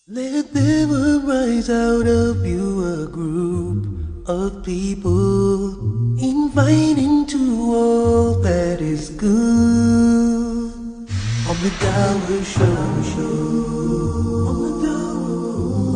Let there arise out of you a group of people, inviting to all that is good. On the Dawah Show,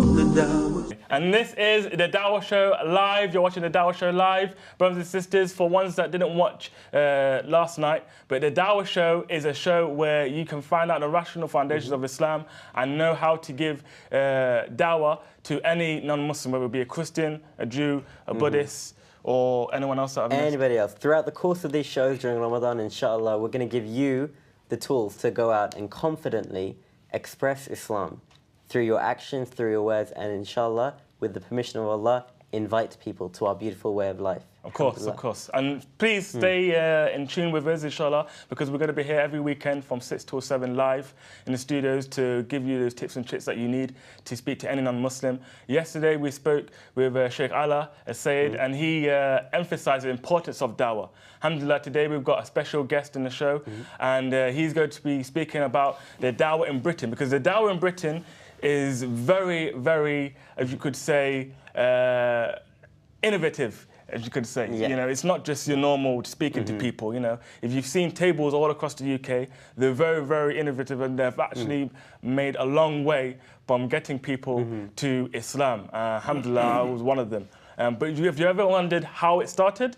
on the Dawah. And this is the Dawah Show live. You're watching the Dawah Show live, brothers and sisters. For ones that didn't watch last night, but the Dawah Show is a show where you can find out the rational foundations of Islam and know how to give dawah to any non-Muslim, whether it be a Christian, a Jew, a Buddhist, or anyone else that I've missed. Anybody else. Throughout the course of these shows during Ramadan, inshallah, we're going to give you the tools to go out and confidently express Islam through your actions, through your words, and inshallah, with the permission of Allah, invite people to our beautiful way of life. Of course, of course. And please stay in tune with us, inshallah, because we're going to be here every weekend from 6 till 7 live in the studios to give you those tips and tricks that you need to speak to any non-Muslim. Yesterday, we spoke with Sheikh Allah Sayyid, and he emphasized the importance of dawah. Alhamdulillah, today we've got a special guest in the show, and he's going to be speaking about the dawah in Britain, because the dawah in Britain is very, very, as you could say, innovative, as you could say. Yeah. You know, it's not just your normal speaking to people, you know. If you've seen tables all across the UK, they're very, very innovative, and they've actually made a long way from getting people to Islam. Alhamdulillah, I was one of them. But if you ever wondered how it started,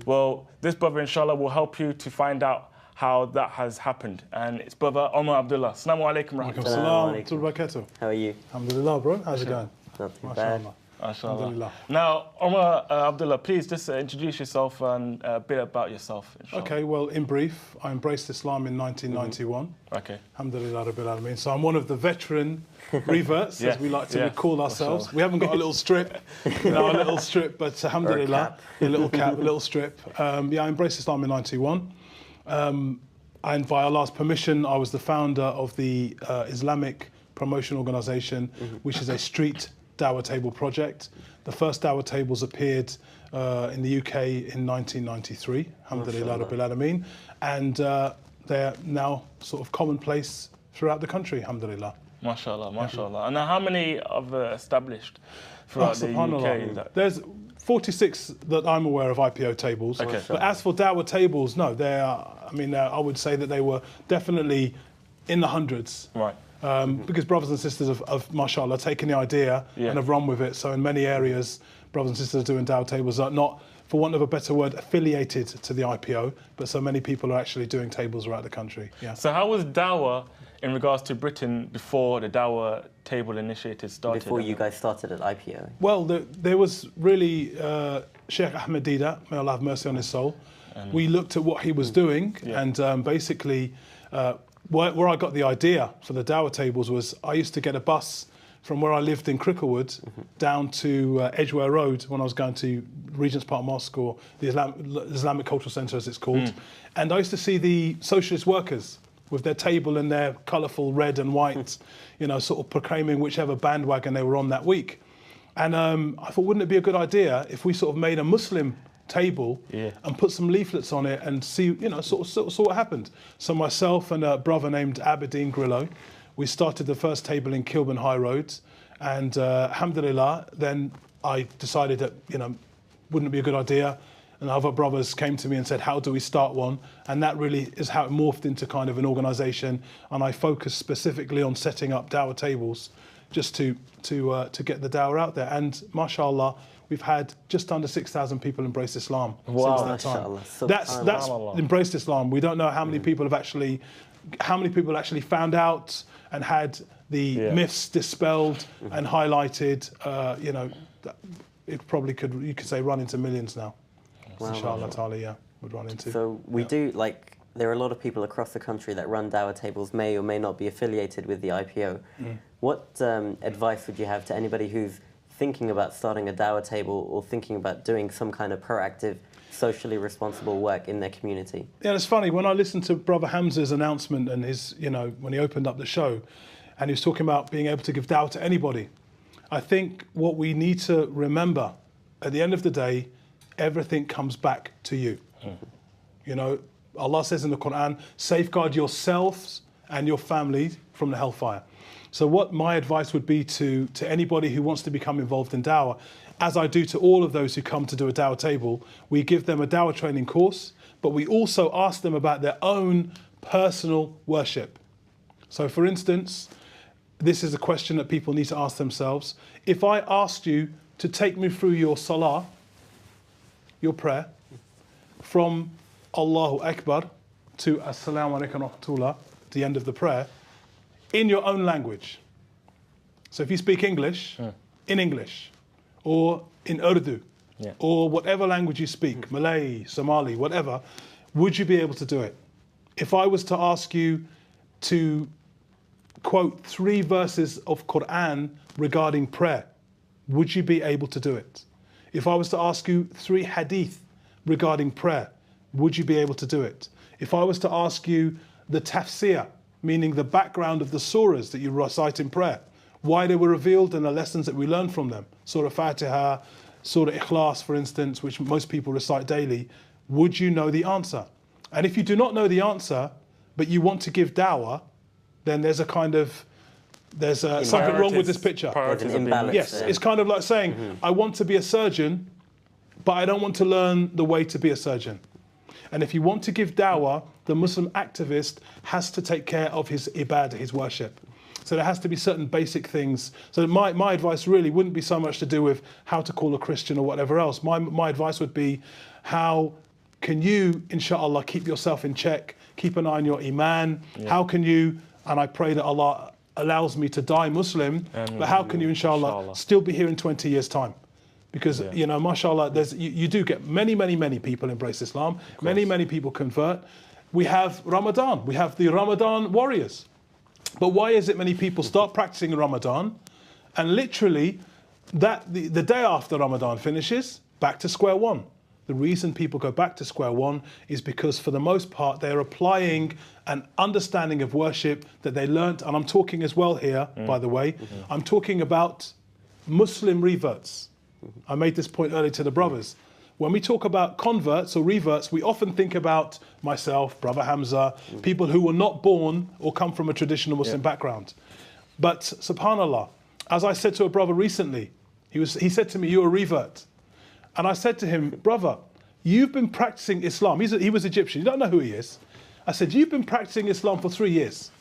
well, this brother, inshallah, will help you to find out how that has happened. And it's brother Omar Abdullah. Assalamu alaikum Alaikum. How are you? Alhamdulillah, bro. How's it going? Not too bad. Alhamdulillah. Now, Omar Abdullah, please just introduce yourself and a bit about yourself. Inshallah. Okay, well, in brief, I embraced Islam in 1991. Okay. Alhamdulillah Rabbil Alameen. So I'm one of the veteran reverts, as we like to call ourselves. We haven't got a little strip, a little strip, but alhamdulillah, a little cap, a little strip. Yeah, I embraced Islam in 91. And via Allah's permission, I was the founder of the Islamic Promotion Organisation, which is a street dawah table project. The first dawah tables appeared in the UK in 1993, alhamdulillah Rabbil Alameen, and they're now sort of commonplace throughout the country, alhamdulillah. MashaAllah, MashaAllah. And now how many have established throughout the UK? There's 46 that I'm aware of IPO tables. Okay. But as for dawah tables, no, they are, I mean, I would say that they were definitely in the hundreds. Right. Because brothers and sisters have mashallah, taken the idea and have run with it. So in many areas, brothers and sisters are doing dawah tables are not, for want of a better word, affiliated to the IPO, but so many people are actually doing tables around the country. Yeah. So how was dawah in regards to Britain before the dawah table initiative started? Before you guys started at IPO? Well, there was really Sheikh Ahmed Dida, may Allah have mercy on his soul. We looked at what he was doing, and basically where I got the idea for the dawah tables was I used to get a bus from where I lived in Cricklewood down to Edgware Road when I was going to Regent's Park Mosque, or the Islamic Cultural Centre as it's called. And I used to see the socialist workers with their table and their colourful red and white, you know, sort of proclaiming whichever bandwagon they were on that week. And I thought, wouldn't it be a good idea if we sort of made a Muslim table and put some leaflets on it and see, you know, sort of what happened. So myself and a brother named Aberdeen Grillo, we started the first table in Kilburn High Road, and alhamdulillah, then I decided that, you know, wouldn't it be a good idea? And other brothers came to me and said, how do we start one? And that really is how it morphed into kind of an organisation. And I focused specifically on setting up dawah tables just to get the dawah out there. And mashallah, we've had just under 6,000 people embrace Islam since that time. That's embraced Islam. We don't know how many people have actually, found out and had the myths dispelled and highlighted. You know, it probably you could say run into millions now. Inshallah ta'ala, would run into. So we do, like, there are a lot of people across the country that run dawah tables, may or may not be affiliated with the IPO. What advice would you have to anybody who's thinking about starting a dawah table or thinking about doing some kind of proactive, socially responsible work in their community? Yeah, it's funny, when I listened to Brother Hamza's announcement and his, you know, when he opened up the show, and he was talking about being able to give dawah to anybody, I think what we need to remember, at the end of the day, everything comes back to you. You know, Allah says in the Quran, safeguard yourselves and your family from the hellfire. So what my advice would be to anybody who wants to become involved in Dawah, as I do to all of those who come to do a Dawah table, we give them a Dawah training course, but we also ask them about their own personal worship. So for instance, this is a question that people need to ask themselves. If I asked you to take me through your salah, your prayer, from Allahu Akbar to Assalamu alaikum wa rahmatullah, the end of the prayer, in your own language. So if you speak English, in English, or in Urdu, or whatever language you speak, Malay, Somali, whatever, would you be able to do it? If I was to ask you to quote 3 verses of Quran regarding prayer, would you be able to do it? If I was to ask you 3 hadith regarding prayer, would you be able to do it? If I was to ask you the tafsir, meaning the background of the surahs that you recite in prayer, why they were revealed and the lessons that we learn from them, Surah Fatiha, Surah Ikhlas, for instance, which most people recite daily, would you know the answer? And if you do not know the answer, but you want to give dawah, then there's a kind of, there's something wrong with this picture. There's an imbalance. Yes, it's kind of like saying, I want to be a surgeon, but I don't want to learn the way to be a surgeon. And if you want to give dawah, the Muslim activist has to take care of his ibadah, his worship. So there has to be certain basic things. So my advice really wouldn't be so much to do with how to call a Christian or whatever else. My advice would be, how can you, inshallah, keep yourself in check, keep an eye on your iman? How can you, and I pray that Allah allows me to die Muslim, but how can you, inshallah, still be here in 20 years' time? Because, you know, mashallah, you do get many people embrace Islam, many people convert. We have Ramadan, we have the Ramadan warriors. But why is it many people start practicing Ramadan and literally the day after Ramadan finishes, back to square one? The reason people go back to square one is because for the most part they're applying an understanding of worship that they learnt, and I'm talking as well here, by the way, I'm talking about Muslim reverts. I made this point earlier to the brothers. When we talk about converts or reverts, we often think about myself, Brother Hamza, people who were not born or come from a traditional Muslim background. But subhanAllah, as I said to a brother recently, he said to me, "You're a revert." And I said to him, "Brother, you've been practicing Islam." He was Egyptian, you don't know who he is. I said, "You've been practicing Islam for 3 years.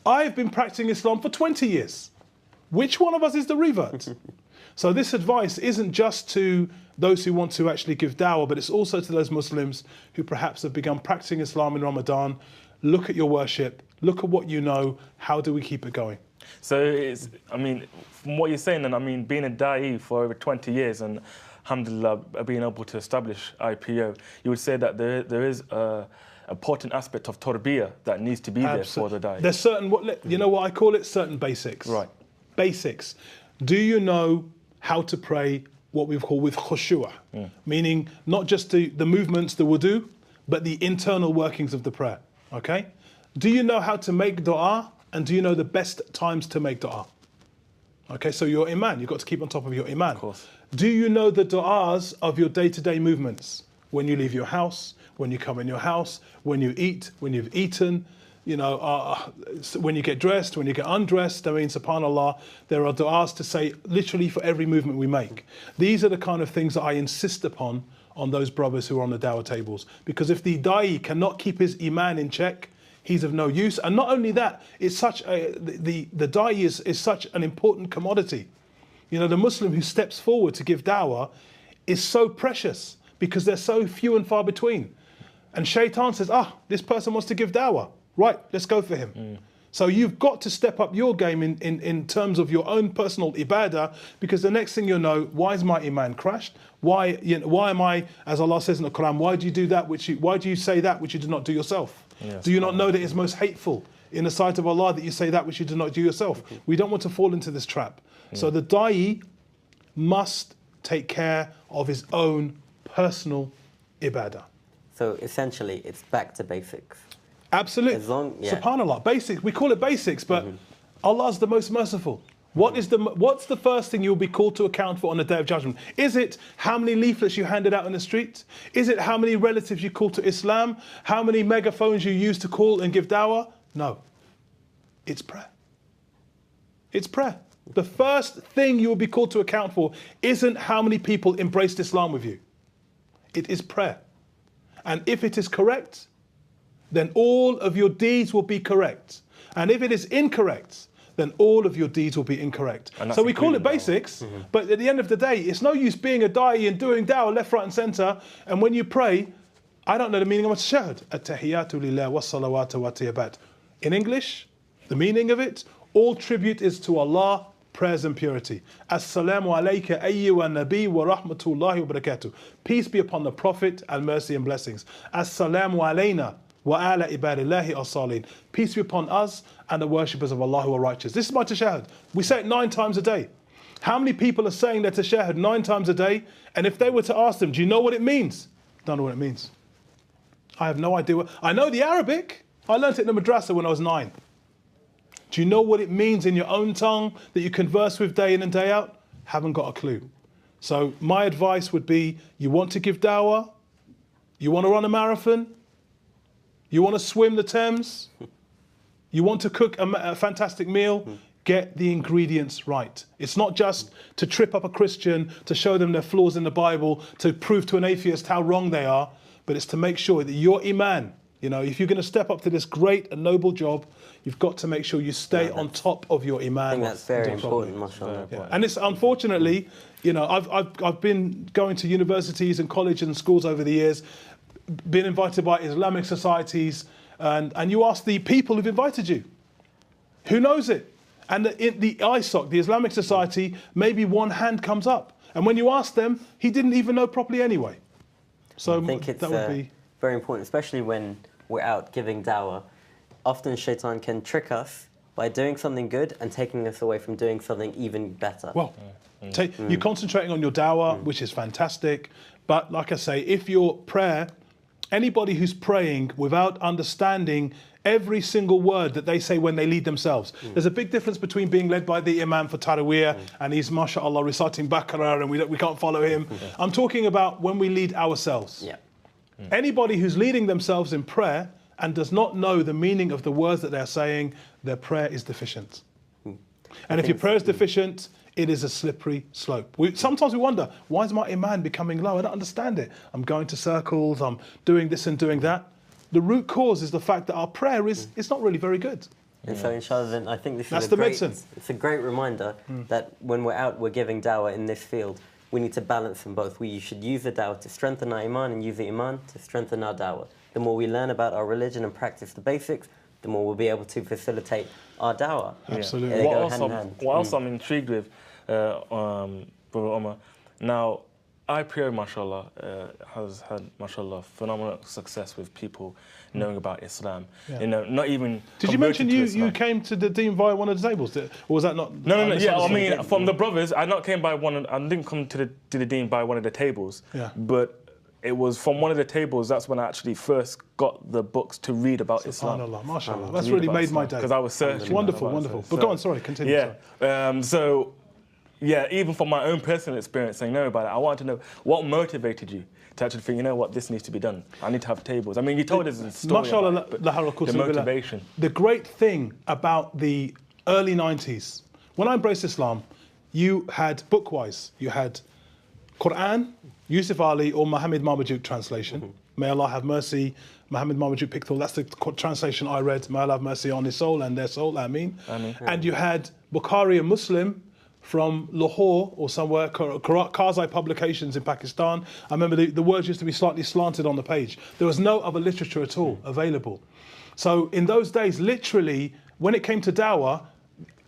I've been practicing Islam for 20 years. Which one of us is the revert?" So this advice isn't just to those who want to actually give dawah, but it's also to those Muslims who perhaps have begun practicing Islam in Ramadan. Look at your worship, look at what you know, how do we keep it going? So it's, I mean, from what you're saying, and I mean, being a da'i for over 20 years and alhamdulillah being able to establish IPO, you would say that there is a important aspect of tarbiyah that needs to be there for the da'i. There's certain, you know what I call it? Certain basics. Right. Basics. Do you know how to pray what we call with khushu'ah, meaning not just the movements, the wudu, but the internal workings of the prayer, okay? Do you know how to make dua, and do you know the best times to make dua? Okay, so your iman, you've got to keep on top of your iman. Of course. Do you know the du'as of your day-to-day movements? When you leave your house, when you come in your house, when you eat, when you've eaten, you know, when you get dressed, when you get undressed. I mean, subhanAllah, there are du'as to say literally for every movement we make. These are the kind of things that I insist upon on those brothers who are on the dawah tables. Because if the da'i cannot keep his iman in check, he's of no use. And not only that, it's such the da'i is such an important commodity. You know, the Muslim who steps forward to give dawah is so precious because they're so few and far between. And shaitan says, this person wants to give dawah. Right, let's go for him. So you've got to step up your game in terms of your own personal ibadah, because the next thing you'll know, why is my iman crashed? Why am I, as Allah says in the Quran, why do you do that why do you say that which you do not do yourself? Yes. Do you not know that it's most hateful in the sight of Allah that you say that which you do not do yourself? We don't want to fall into this trap. So the da'i must take care of his own personal ibadah. So essentially, it's back to basics. Absolutely. Subhanallah, basics. We call it basics, but Allah's the most merciful. What's the first thing you'll be called to account for on the Day of Judgment? Is it how many leaflets you handed out in the street? Is it how many relatives you called to Islam? How many megaphones you used to call and give dawah? No. It's prayer. It's prayer. The first thing you will be called to account for isn't how many people embraced Islam with you. It is prayer. And if it is correct, then all of your deeds will be correct. And if it is incorrect, then all of your deeds will be incorrect. So we call it basics, but at the end of the day, it's no use being a da'i and doing da'wah left, right and centre, and when you pray, I don't know the meaning of at-tashahhud. At-tahiyatu lillah wa salawatu wa tayyibat. In English, the meaning of it, all tribute is to Allah, prayers and purity. Assalamu alayka ayyuha nabi wa rahmatullahi wa barakatuh. Peace be upon the Prophet and mercy and blessings. Assalamu alayna wa ala ibadillahi as-salihin. Peace be upon us and the worshippers of Allah who are righteous. This is my tashahhud. We say it 9 times a day. How many people are saying their tashahhud 9 times a day? And if they were to ask them, do you know what it means? Don't know what it means. I have no idea. I know the Arabic. I learnt it in the madrasa when I was 9. Do you know what it means in your own tongue that you converse with day in and day out? Haven't got a clue. So my advice would be, you want to give dawah? You want to run a marathon? You want to swim the Thames? You want to cook a fantastic meal? Get the ingredients right. It's not just to trip up a Christian, to show them their flaws in the Bible, to prove to an atheist how wrong they are, but it's to make sure that your iman, you know, if you're going to step up to this great and noble job, you've got to make sure you stay on top of your iman. I think that's very important, mashallah. Yeah. And it's unfortunately, you know, I've been going to universities and colleges and schools over the years, been invited by Islamic societies, and you ask the people who've invited you, who knows it? And in the ISOC, the Islamic Society, maybe one hand comes up. And when you ask them, he didn't even know properly anyway. So I think it's that would be very important, especially when we're out giving dawah. Often shaitan can trick us by doing something good and taking us away from doing something even better. Well, you're concentrating on your dawah, which is fantastic. But like I say, if your prayer, anybody who's praying without understanding every single word that they say when they lead themselves. There's a big difference between being led by the imam for Taraweeh and he's, mashallah, reciting Baqarah and we can't follow him. I'm talking about when we lead ourselves. Yeah. Anybody who's leading themselves in prayer and does not know the meaning of the words that they're saying, their prayer is deficient. And if your prayer is deficient, it is a slippery slope. Sometimes we wonder, why is my iman becoming low? I don't understand it. I'm going to circles, I'm doing this and doing that. The root cause is the fact that our prayer is not really very good. And so inshallah, then I think this That's is the medicine. medicine. It's a great reminder that when we're out, we're giving dawah in this field. We need to balance them both. We should use the dawah to strengthen our iman and use the iman to strengthen our dawah. The more we learn about our religion and practice the basics, the more we'll be able to facilitate our dawah. Absolutely. They What go else, hand in hand. what else I'm intrigued with, Brother Omar, now, IPO, mashallah, has had, mashallah, phenomenal success with people knowing about Islam. Yeah. You know, not even. Did you mention converted to you Islam. came to the deen via one of the tables? Or was that not? No. Yeah, I mean, from the brothers, I didn't come to the deen by one of the tables. Yeah. But it was from one of the tables. That's when I actually first got the books to read about Islam. SubhanAllah, mashallah. That's really made my day. Because I was searching. Wonderful, wonderful. But go on, sorry, continue. Yeah. Sorry. Yeah, even from my own personal experience, saying no about it, I wanted to know what motivated you to actually think, you know what, this needs to be done. I need to have tables. I mean, you told us a story Mashallah, about it, but the motivation. The great thing about the early 90s, when I embraced Islam, you had bookwise, you had Quran, Yusuf Ali or Muhammad Marmaduke translation. May Allah have mercy. Muhammad Marmaduke Pictorial, that's the translation I read. May Allah have mercy on his soul and their soul, Ameen. And you had Bukhari and Muslim from Lahore or somewhere, Karzai Publications in Pakistan. I remember the words used to be slightly slanted on the page. There was no other literature at all available. So in those days, literally, when it came to dawah,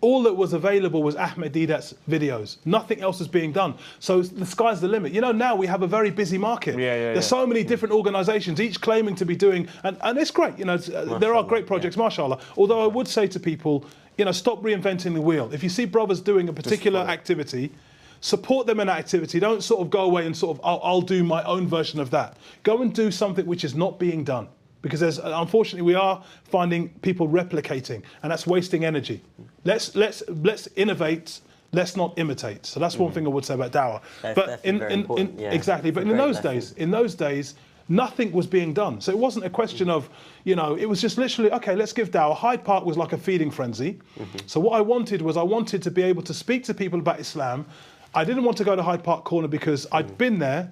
all that was available was Ahmed Deedat's videos. Nothing else was being done. So the sky's the limit. You know, now we have a very busy market. There's so many different organisations, each claiming to be doing, and it's great. You know, there are great projects, mashallah. Although I would say to people, you know, stop reinventing the wheel. If you see brothers doing a particular activity, support them in that activity. Don't sort of go away and sort of, I'll do my own version of that. Go and do something which is not being done. Because unfortunately we are finding people replicating, and that's wasting energy. Let's innovate. Let's not imitate. So that's one thing I would say about dawah. That's But very important. Yeah. exactly. But in those days, nothing was being done. So it wasn't a question of, you know, it was just literally, okay, let's give dawah. Hyde Park was like a feeding frenzy. So what I wanted was I wanted to be able to speak to people about Islam. I didn't want to go to Hyde Park Corner because I'd been there.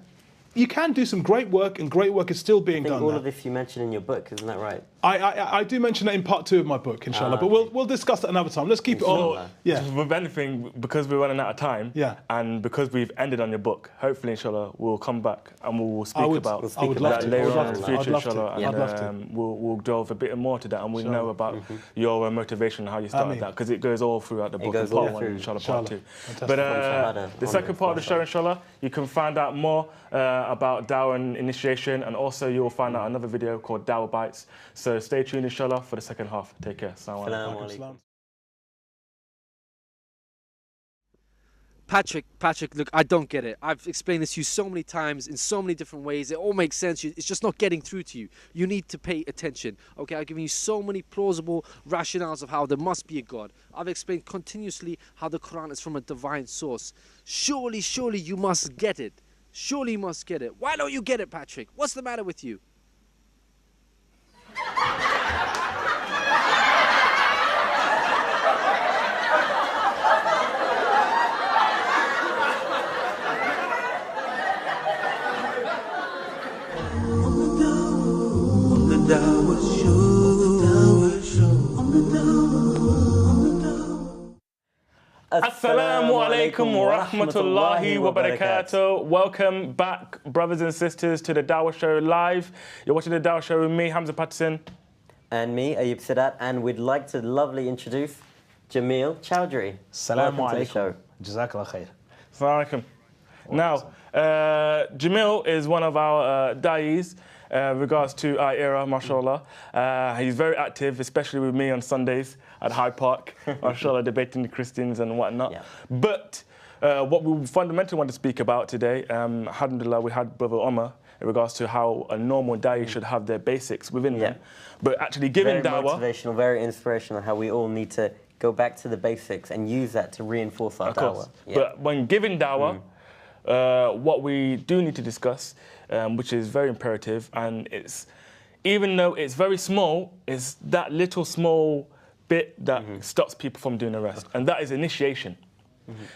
You can do some great work, and great work is still being done. All of this you mentioned in your book, isn't that right? I do mention that in part 2 of my book, inshallah. But we'll discuss that another time. Let's keep it on. Yeah. With anything, because we're running out of time, Yeah. and because we've ended on your book, hopefully, inshallah, we'll come back and we'll speak about that later on in the future, I'd love to. inshallah. I'd love to. And we'll delve a bit more to that, and we'll know about your motivation and how you started that, because it goes all throughout the book. goes Part all 1, through. inshallah, part 2. Fantastic. But the second part of the show, inshallah, you can find out more about Dawah and initiation, and also you'll find out another video called Dawah Bites. So stay tuned, inshallah, for the second half. Take care. Assalamu alaikum. Patrick, look, I don't get it. I've explained this to you so many times in so many different ways. It all makes sense. It's just not getting through to you. You need to pay attention. Okay, I've given you so many plausible rationales of how there must be a God. I've explained continuously how the Quran is from a divine source. Surely you must get it. Surely you must get it. Why don't you get it, Patrick? What's the matter with you? Assalamu alaikum wa rahmatullahi wa barakatuh. Welcome back, brothers and sisters, to the Dawah Show Live. You're watching the Dawah Show with me, Hamza Patterson. And me, Ayub Sadat, and we'd like to lovely introduce Jamil Chowdhury. Assalamu alaikum. Jazakallah khair. Assalamu alaikum. Now, Jamil is one of our da'is regards to our era, mashallah. He's very active, especially with me on Sundays at Hyde Park, mashallah, debating the Christians and whatnot. Yeah. But what we fundamentally want to speak about today, alhamdulillah, we had Brother Omar in regards to how a normal da'i should have their basics within them. But actually giving dawah... Very motivational, very inspirational, how we all need to go back to the basics and use that to reinforce our dawah. Yeah. But when giving dawah, what we do need to discuss, which is very imperative, and it's, even though it's very small, it's that little small bit that stops people from doing the rest. And that is initiation.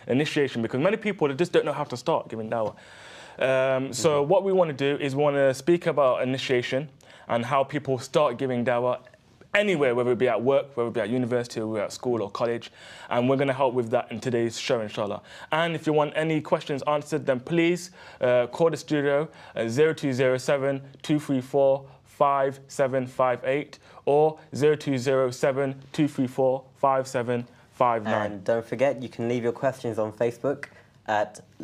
Initiation, because many people just don't know how to start giving dawah. So what we want to do is we want to speak about initiation and how people start giving dawah anywhere, whether it be at work, whether it be at university, or at school or college. And we're going to help with that in today's show, inshallah. And if you want any questions answered, then please call the studio at 0207 234 5758 or 0207 234 5759. And don't forget, you can leave your questions on Facebook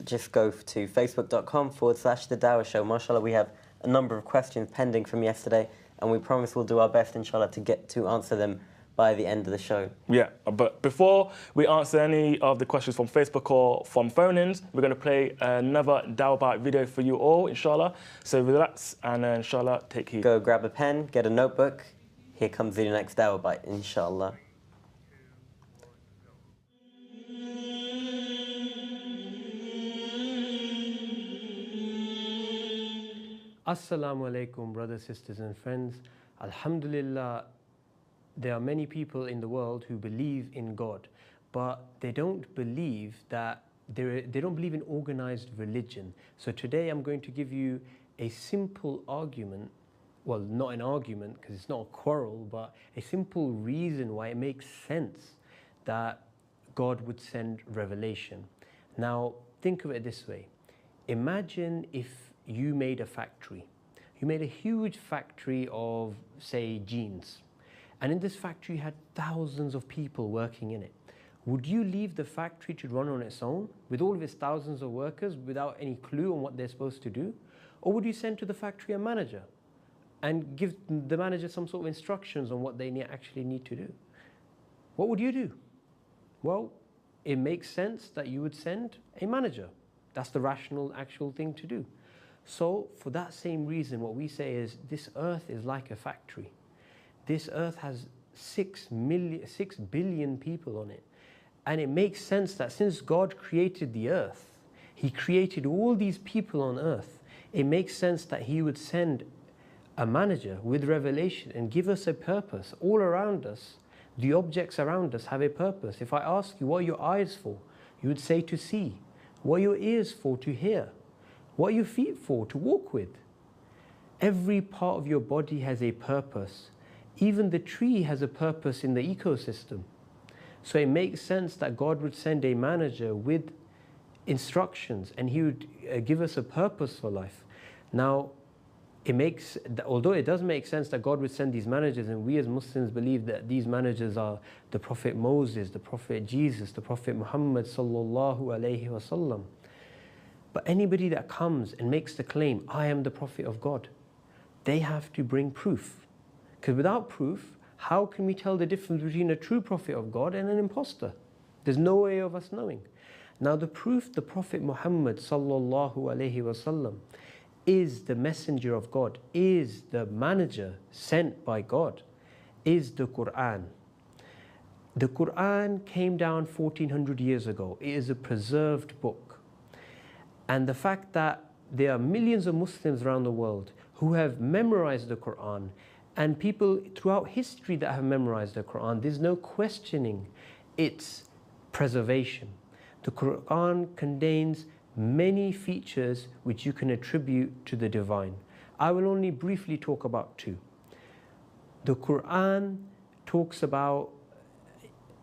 just go to facebook.com/The Dawah Show. MashaAllah, we have a number of questions pending from yesterday, and we promise we'll do our best, inshallah, to answer them by the end of the show. Yeah, but before we answer any of the questions from Facebook or from phone-ins, we're going to play another Dawah Bite video for you all, inshallah. So relax and inshallah, take heed. Go grab a pen, get a notebook. Here comes the next Dawah Bite, inshallah. Assalamu alaikum, brothers, sisters and friends. Alhamdulillah, there are many people in the world who believe in God, but they don't believe that they don't believe in organized religion. So today I'm going to give you a simple argument, well, not an argument because it's not a quarrel, but a simple reason why it makes sense that God would send revelation. Now, think of it this way. Imagine if you made a factory. You made a huge factory of, say, jeans. And in this factory, you had thousands of people working in it. Would you leave the factory to run on its own with all of its thousands of workers without any clue on what they're supposed to do? Or would you send to the factory a manager and give the manager some sort of instructions on what they actually need to do? What would you do? Well, it makes sense that you would send a manager. That's the rational, actual thing to do. So for that same reason, what we say is this earth is like a factory. This earth has 6 billion people on it. And it makes sense that since God created the earth, He created all these people on earth. it makes sense that He would send a manager with revelation and give us a purpose. All around us, the objects around us have a purpose. If I ask you, what are your eyes for? You would say to see. What are your ears for? To hear. What are your feet for? To walk with. Every part of your body has a purpose. Even the tree has a purpose in the ecosystem. So it makes sense that God would send a manager with instructions and He would give us a purpose for life. Now, although it does make sense that God would send these managers, and we as Muslims believe that these managers are the Prophet Moses, the Prophet Jesus, the Prophet Muhammad sallallahu alaihi wasallam. But anybody that comes and makes the claim, I am the Prophet of God, they have to bring proof. Because without proof, how can we tell the difference between a true Prophet of God and an imposter? There's no way of us knowing. Now the proof, the Prophet Muhammad sallallahu alaihi wasallam is the messenger of God, is the manager sent by God, is the Quran. The Quran came down 1400 years ago. It is a preserved book. And the fact that there are millions of Muslims around the world who have memorized the Quran, and people throughout history that have memorized the Quran, there's no questioning its preservation. The Quran contains many features which you can attribute to the divine. I will only briefly talk about two. The Quran talks about,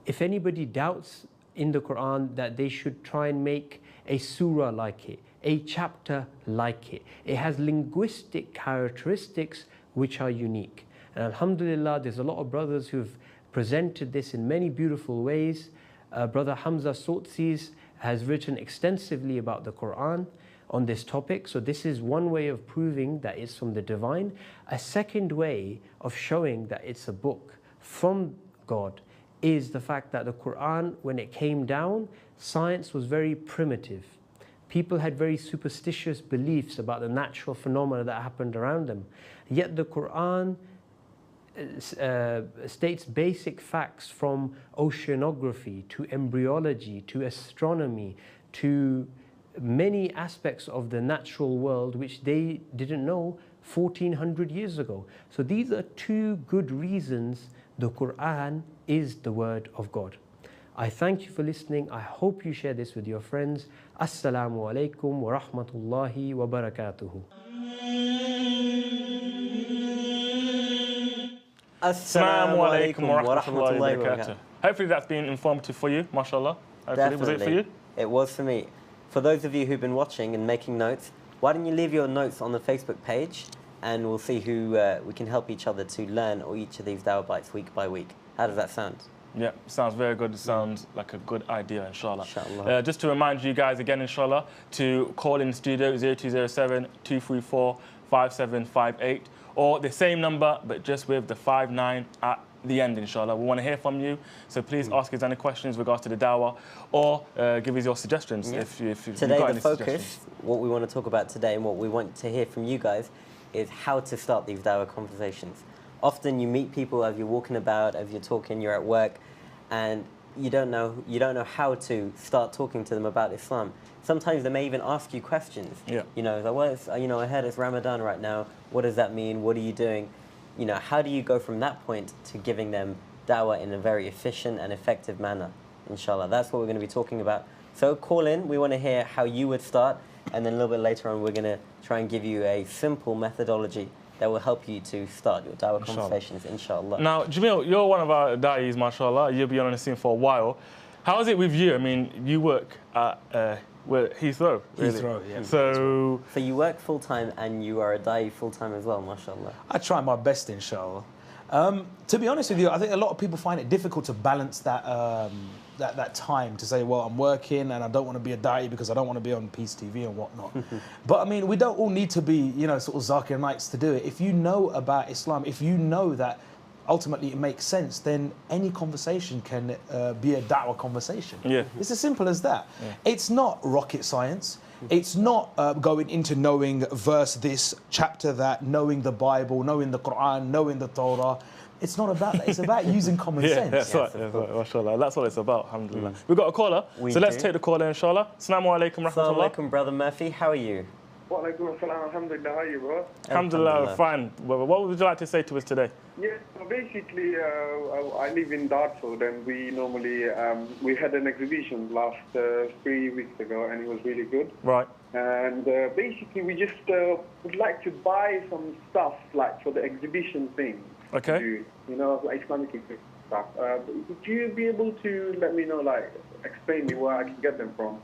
if anybody doubts in the Quran, that they should try and make a surah like it, a chapter like it. It has linguistic characteristics which are unique. And alhamdulillah, there's a lot of brothers who've presented this in many beautiful ways. Brother Hamza Sotsis has written extensively about the Quran on this topic. So this is one way of proving that it's from the divine. A second way of showing that it's a book from God is the fact that the Quran, when it came down, science was very primitive. People had very superstitious beliefs about the natural phenomena that happened around them. Yet the Quran states basic facts from oceanography to embryology to astronomy to many aspects of the natural world which they didn't know 1400 years ago. So these are two good reasons the Quran is the word of God. I thank you for listening. I hope you share this with your friends. Assalamu alaikum wa rahmatullahi wa barakatuhu. Assalamu alaikum wa rahmatullahi wa barakatuh. Hopefully that's been informative for you, mashallah. Hopefully. Was it for you? It was for me. For those of you who've been watching and making notes, why don't you leave your notes on the Facebook page, and we'll see who we can help each other to learn each of these Dawah bites week by week. How does that sound? Yeah, sounds very good. It sounds like a good idea, inshallah. Inshallah. Just to remind you guys again, inshallah, to call in studio 0207 234 5758, or the same number but just with the 59 at the end, inshallah. We want to hear from you, so please ask us any questions in regards to the Dawah, or give us your suggestions if you've today got the any focus, suggestions. what we want to talk about today and what we want to hear from you guys is how to start these Dawah conversations. Often you meet people as you're walking about, as you're talking, you're at work, and you don't know how to start talking to them about Islam. Sometimes they may even ask you questions. Yeah. You know, like, what is, I heard it's Ramadan right now. What does that mean? What are you doing? You know, how do you go from that point to giving them Dawah in a very efficient and effective manner? Inshallah, that's what we're going to be talking about. So call in. We want to hear how you would start, and then a little bit later on, we're going to try and give you a simple methodology that will help you to start your Dawah conversations, inshallah. Now, Jamil, you're one of our da'is, mashallah. You've been on the scene for a while. How is it with you? I mean, you work at Heathrow, really. Heathrow, yeah. So you work full-time and you are a da'i full-time as well, mashallah. I try my best, inshallah. To be honest with you, I think a lot of people find it difficult to balance that that time to say, well, I'm working and I don't want to be a da'i because I don't want to be on Peace TV and whatnot. But I mean, we don't all need to be, sort of Zakir Nights to do it. If you know about Islam, if you know that ultimately it makes sense, then any conversation can be a da'wah conversation. Yeah. It's as simple as that. Yeah. It's not rocket science. It's not going into knowing verse this, chapter that, knowing the Bible, knowing the Quran, knowing the Torah. It's not about that. It's about using common sense. That's right. That's right. Mashallah. That's what it's about, alhamdulillah. We've got a caller, so let's take the caller, inshallah. Assalamu alaikum, Assalamu rahmatullah. alaikum, Brother Murphy. How are you? Wa alaikum assalam, alhamdulillah, how are you, bro? Alhamdulillah, fine. Well, what would you like to say to us today? Yeah, so basically, I live in Dartford, and we normally, we had an exhibition last 3 weeks ago, and it was really good. Right. And basically, we just would like to buy some stuff, like, for the exhibition thing. Okay. You know, like Islamic stuff. Would you be able to let me know, like, explain me where I can get them from?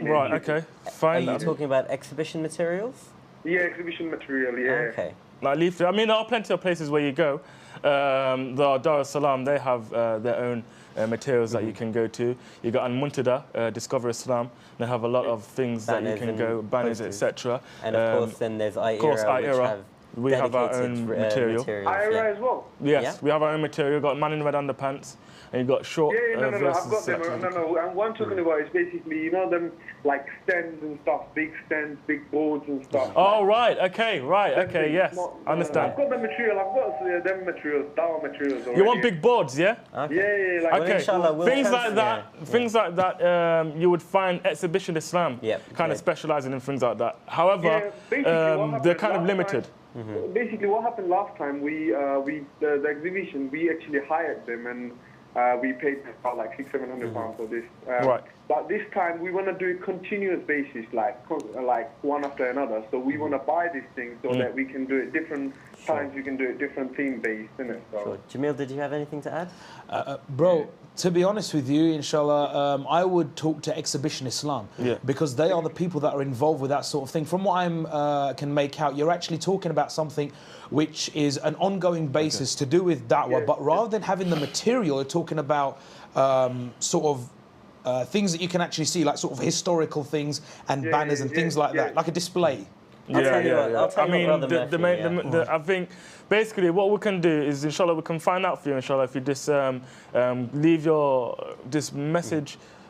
Right, okay, fine. Are you talking about exhibition materials? Yeah, exhibition material, yeah. Okay. Like leaflet. I mean, there are plenty of places where you go. The Dar es Salaam, they have their own materials that you can go to. You got Al-Muntada, Discover Islam. They have a lot of things that you can go, banners, etc. And of course, then there's IERA, of course, IERA. which have We have our own material. IERA as well? Yes, we have our own material. You've got Man in Red Underpants, and you've got short no, verses. I've got them. No, and what I'm talking about is basically, you know, them like stands and stuff, big stands, big boards and stuff. Oh, right, okay, yes, I understand. I've got the material, I've got them materials, Dawah materials already. You want big boards, yeah? Okay. Yeah, like okay. Inshallah, we'll things like that, you would find Exhibition Islam kind of specialising in things like that. However, they're kind of limited. Basically, what happened last time, the exhibition, we actually hired them, and we paid about like £600-700 for this. Right. But this time we want to do a continuous basis, like one after another. So we want to buy these things so that we can do it different times. We can do it different theme based, isn't it? So. Sure. Jamil, did you have anything to add? Bro, to be honest with you, inshallah, I would talk to Exhibition Islam because they are the people that are involved with that sort of thing. From what I can make out, you're actually talking about something which is an ongoing basis to do with da'wah, but rather than having the material, you're talking about sort of things that you can actually see, like sort of historical things and banners and things like that, like a display. I think basically what we can do is, inshallah, we can find out for you, inshallah, if you just leave your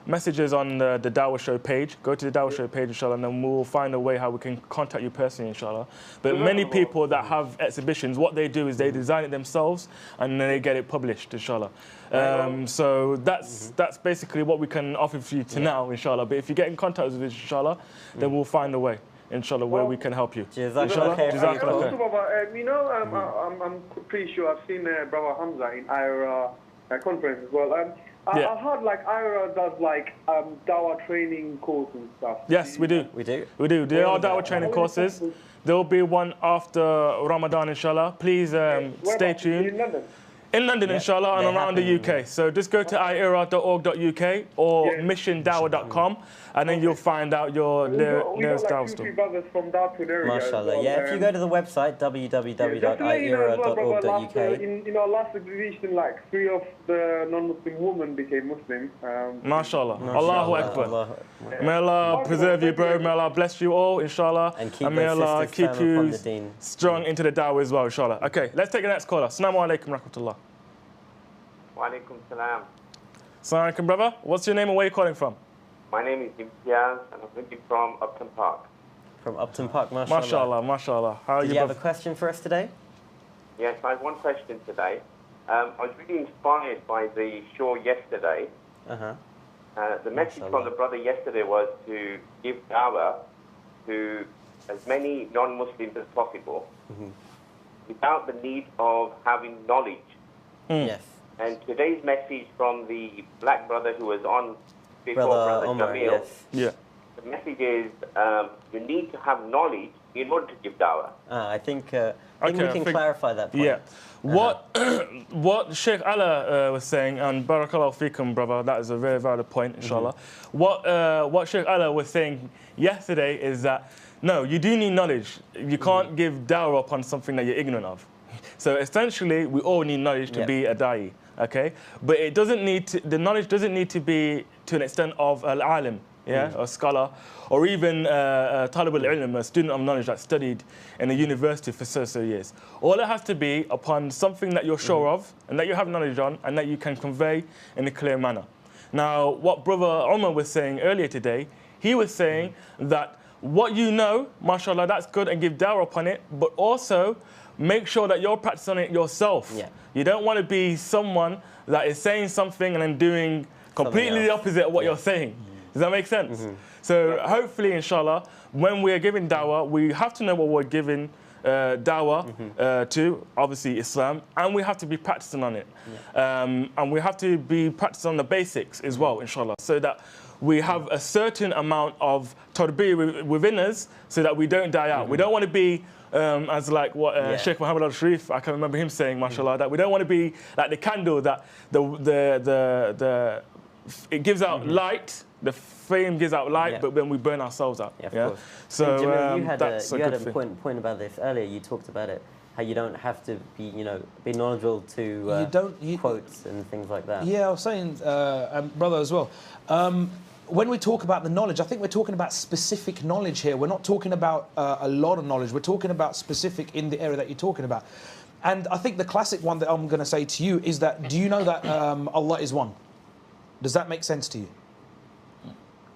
messages on the Dawah Show page. Go to the Dawah Show page, inshallah, and then we'll find a way how we can contact you personally, inshallah. But many people that have exhibitions, what they do is they design it themselves and then they get it published, inshallah. So that's basically what we can offer for you now, inshallah. But if you get in contact with us, inshallah, then we'll find a way, inshallah, where we can help you. Jazakallah khair. You know, I'm pretty sure I've seen Brother Hamza in IRA conference as well. I've heard like IRA does like Dawah training course and stuff. Yes, we do. We do. There are Dawah training courses. There will be one after Ramadan, inshallah. Please stay tuned. In London? In London, inshallah, and around the UK. So just go to iera.org.uk or missiondawah.com, and then you'll find out your nearest Dawah store. We got like 2-3 brothers from Dartford area. MashaAllah. Yeah, if you go to the website, www.iera.org.uk. In our last exhibition, like 3 of the non-Muslim women became Muslim. MashaAllah. Allahu Akbar. May Allah preserve you, bro. May Allah bless you all, inshallah. And may Allah keep you strong into the Dawah as well, inshallah. Okay, let's take the next caller. Assalamu alaikum rahmatullah. Wa alaikum salam. Assalamu alaikum, brother. What's your name and where are you calling from? My name is Imtiaz, and I'm looking from Upton Park. From Upton Park, mashallah. Mashallah, mashallah. How are you, Did you have a question for us today? Yes, I have one question today. I was really inspired by the show yesterday. The message from the brother yesterday was to give dawah to as many non-Muslims as possible without the need of having knowledge. Yes. And today's message from the black brother who was on before Brother Omar, Jamil, Yeah. the message is you need to have knowledge in order to give dawah. I think we can clarify that point. Yeah. What Sheikh Allah was saying, and barakallahu feekum, brother, that is a very valid point, inshallah. What Sheikh Allah was saying yesterday is that, no, you do need knowledge. You can't give dawah upon something that you're ignorant of. So essentially, we all need knowledge to be a da'i, okay? But it doesn't need to, the knowledge doesn't need to be to an extent of al-alim, a scholar, or even talib al-ilm, a student of knowledge that studied in a university for so years. All it has to be upon something that you're sure of, and that you have knowledge on, and that you can convey in a clear manner. Now, what Brother Omar was saying earlier today, he was saying that what you know, mashallah, that's good, and give dawah upon it, but also make sure that you're practicing it yourself. Yeah. You don't want to be someone that is saying something and then doing completely the opposite of what you're saying. Does that make sense? So hopefully, inshallah, when we are giving dawah, we have to know what we're giving dawah to, obviously Islam, and we have to be practicing on it. And we have to be practicing on the basics as well, inshallah, so that we have a certain amount of tarbiyah within us so that we don't die out. We don't want to be, as like what Sheikh Muhammad al-Sharif, I can remember him saying, mashallah, that we don't want to be like the candle that it gives out light, the flame gives out light, but then we burn ourselves out. Of course. So Jamil, you had that's a good thing. point about this earlier. You talked about it, how you don't have to be, be knowledgeable to quotes and things like that. Yeah, I was saying, brother, as well. When we talk about the knowledge, I think we're talking about specific knowledge here. We're not talking about a lot of knowledge. We're talking about specific in the area that you're talking about. And I think the classic one that I'm going to say to you is that, do you know that Allah is one? Does that make sense to you?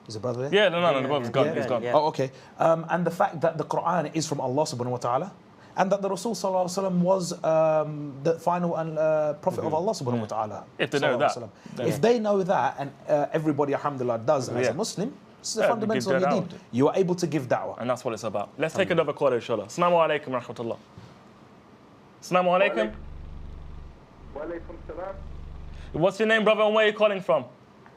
Is the brother there? Yeah, no, the brother's gone. He's gone. Yeah. Oh, okay. And the fact that the Quran is from Allah subhanahu wa ta'ala, and that the Rasul sallallahu alaihi wasallam was the final prophet of Allah subhanahu wa ta'ala. If they know that. If they know that, and everybody, alhamdulillah, does as a Muslim, this is a fundamental of your deen. You are able to give da'wah. And that's what it's about. Let's take another call, inshallah. Assalamu alaikum wa rahmatullah. Assalamu alaikum. Wa alaikum salam. What's your name, brother, and where are you calling from?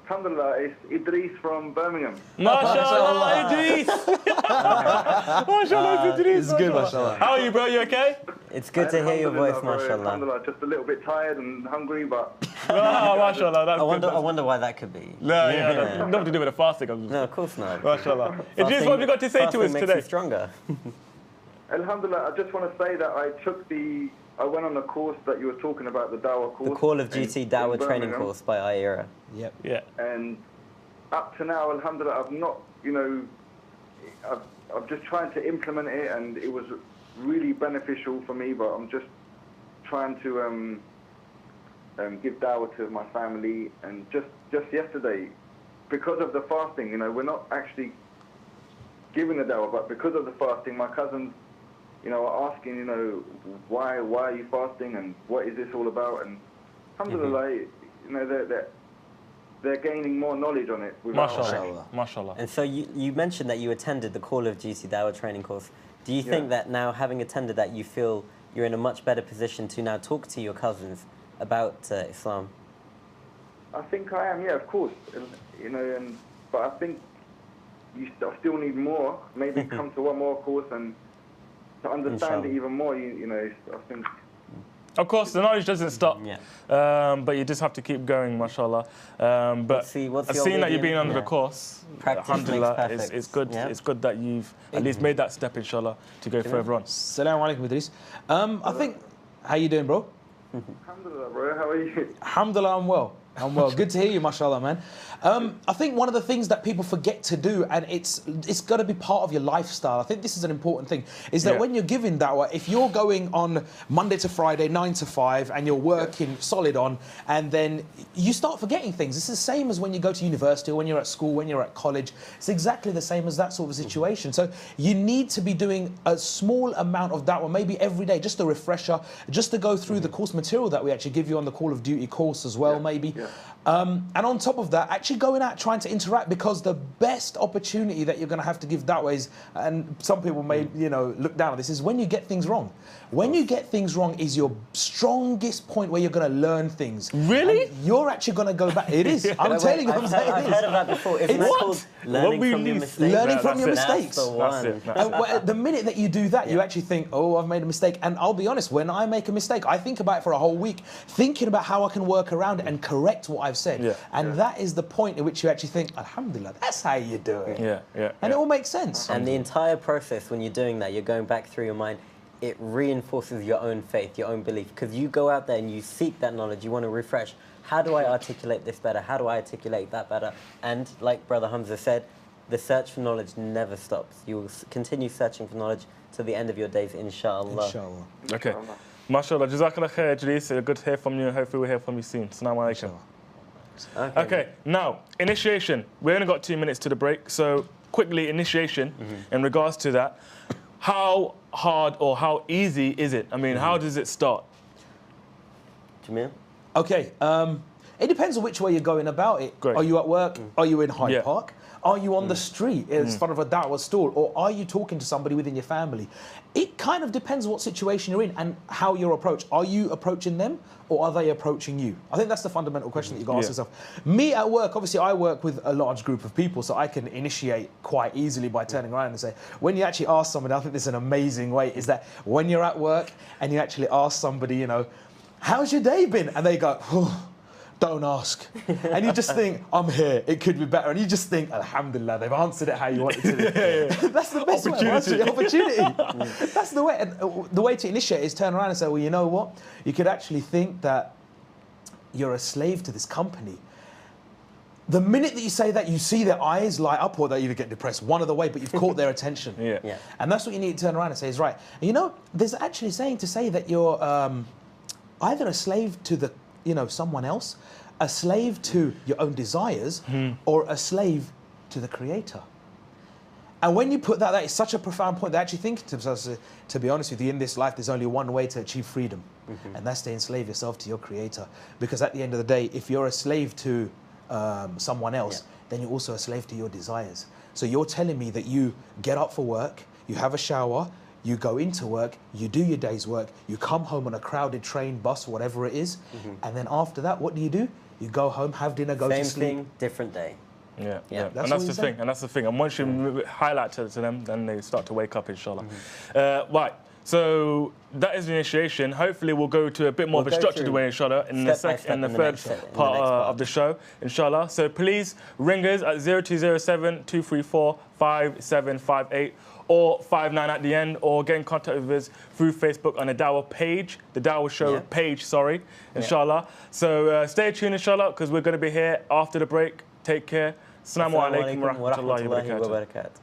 Alhamdulillah, it's Idris from Birmingham. MashaAllah, Idris! MashaAllah, Idris. It's good, mashallah. How are you, bro? You okay? It's good to hear your voice, mashallah. Alhamdulillah, just a little bit tired and hungry, but... MashaAllah, that's I wonder why that could be. No, nothing to do with the fasting. No, of course not. MashaAllah. Idris, what have you got to say to us makes today? You stronger. Alhamdulillah, I just want to say that I went on a course that you were talking about, the Dawah course. The Call of Duty Dawah training course by IERA. Yep. Yeah. And up to now, alhamdulillah, I've not, I've just trying to implement it, and it was really beneficial for me, but I'm just trying to give dawah to my family. And just yesterday, because of the fasting, we're not actually giving the dawah, but because of the fasting, my cousins, are asking, why are you fasting, and what is this all about? And alhamdulillah, they're gaining more knowledge on it. MashaAllah. And so you mentioned that you attended the Call of Duty Dawah training course. Do you think that now, having attended that, you feel you're in a much better position to now talk to your cousins about Islam? I think I am, yeah, of course. But I think I still need more. Maybe come to one more course and to understand it even more. I think. Of course, the knowledge doesn't stop, but you just have to keep going, mashallah. But seeing that you've been under the course, alhamdulillah, it's good. Yeah. It's good that you've at least made that step, inshallah, to go further on. Assalamu alaikum, Idris. I think, how you doing, bro? Alhamdulillah, bro. How are you? Alhamdulillah, I'm well. Good to hear you, mashallah, man. I think one of the things that people forget to do, and it's got to be part of your lifestyle, I think this is an important thing, is that when you're giving dawah, if you're going on Monday to Friday, 9 to 5, and you're working solid on, and then you start forgetting things. It's the same as when you go to university, or when you're at school, when you're at college. It's exactly the same as that sort of situation. So you need to be doing a small amount of dawah, maybe every day, just a refresher, just to go through the course material that we actually give you on the Call of Duty course as well, maybe. And on top of that, actually going out trying to interact, because the best opportunity that you're going to have to give dawah is, and some people may look down at this, is when you get things wrong. When you get things wrong is your strongest point where you're going to learn things. Really? And you're actually going to go back. It is. I'm telling you. I've heard of that before. Isn't that called learning from your mistakes? Learning from your mistakes. That's the minute that you do that, you actually think, oh, I've made a mistake. And I'll be honest, when I make a mistake, I think about it for a whole week, thinking about how I can work around it and correct what I've said. And that is the point at which you actually think, alhamdulillah, that's how you do it. And it all makes sense. And the entire process, when you're doing that, you're going back through your mind, it reinforces your own faith, your own belief, because you go out there and you seek that knowledge, you want to refresh. How do I articulate this better? How do I articulate that better? And like Brother Hamza said, the search for knowledge never stops. You will continue searching for knowledge to the end of your days, inshallah. Inshallah. Okay. MashaAllah. Jazakallah khair, Idris. Good to hear from you. Hopefully we'll hear from you soon. Assalamu alaikum. Okay, now, initiation. We only got 2 minutes to the break, so quickly, initiation, in regards to that. How hard or how easy is it? I mean, how does it start? Jamil? Okay, It depends on which way you're going about it. Great. Are you at work? Are you in Hyde Yeah. Park? Are you on the street in front of a da'wah stall? Or are you talking to somebody within your family? It kind of depends on what situation you're in and how you're approached. Are you approaching them or are they approaching you? I think that's the fundamental question that you've got to ask yourself. Me at work, obviously I work with a large group of people, so I can initiate quite easily by turning around and say, when you actually ask somebody, I think this is an amazing way, is that when you're at work and you actually ask somebody, you know, how's your day been? And they go, don't ask. And you just think, I'm here, it could be better. And you just think, alhamdulillah, they've answered it how you wanted to. That's the best way, actually, opportunity. That's the way. The way to initiate is turn around and say, well, you know what? You could actually think that you're a slave to this company. The minute that you say that, you see their eyes light up or they either get depressed, one other way, but you've caught their attention. Yeah. And that's what you need to turn around and say is right. And you know, there's actually saying to say that you're either a slave to the, you know, someone else, a slave to your own desires, or a slave to the Creator. And when you put that, that is such a profound point. They actually think to themselves, to be honest with you, in this life, there's only one way to achieve freedom, and that's to enslave yourself to your Creator. Because at the end of the day, if you're a slave to someone else, then you're also a slave to your desires. So you're telling me that you get up for work, you have a shower, you go into work, you do your day's work, you come home on a crowded train, bus, whatever it is, and then after that, what do? You go home, have dinner, go to sleep. Same thing, different day. Yeah. That's And that's what the thing. And that's the thing. And once you highlight to them, then they start to wake up, inshallah. Right. So that is the initiation. Hopefully, we'll go to a bit more of a structured way, inshallah, in the third part of the show, inshallah. So please ring us at 0207 234 5758 or 59 at the end, or get in contact with us through Facebook on the Dawah page, the Dawah Show page, sorry, inshallah. So stay tuned, inshallah, because we're going to be here after the break. Take care. Assalamu alaikum wa rahmatullahi wa barakatuh.